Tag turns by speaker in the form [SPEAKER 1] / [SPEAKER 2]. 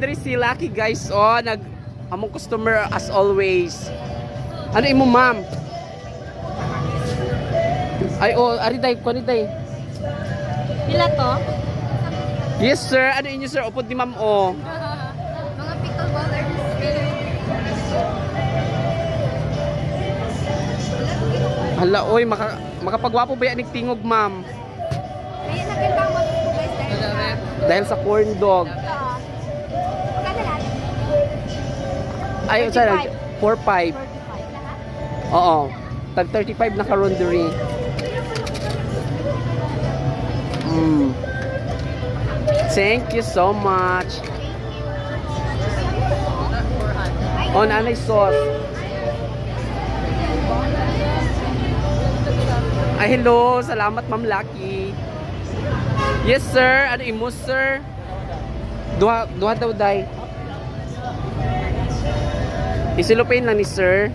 [SPEAKER 1] diri si Lucky guys. Oh, among customer as always. Ano imo ma'am? Ay oh, ari day, kuan day.
[SPEAKER 2] Pila to?
[SPEAKER 1] Yes sir, ano inyo sir? Upod ni ma'am oh.
[SPEAKER 2] Mga pickleballers.
[SPEAKER 1] Hala oy, makapagwapo ba yan tingog ma'am?
[SPEAKER 2] Ayan na kin mo guys
[SPEAKER 1] Dahil sa corn dog.
[SPEAKER 2] Magkano lahat?
[SPEAKER 1] Ay, saan? 4-5.
[SPEAKER 2] 45 lahat?
[SPEAKER 1] Oo. Tag 35 na karondori. Thank you so much. Oh, nanay sauce. Ay, hello. Salamat, Ma'am Lucky. Yes, sir. Ano imo, sir? Duha daw, day. Isilupin lang ni sir.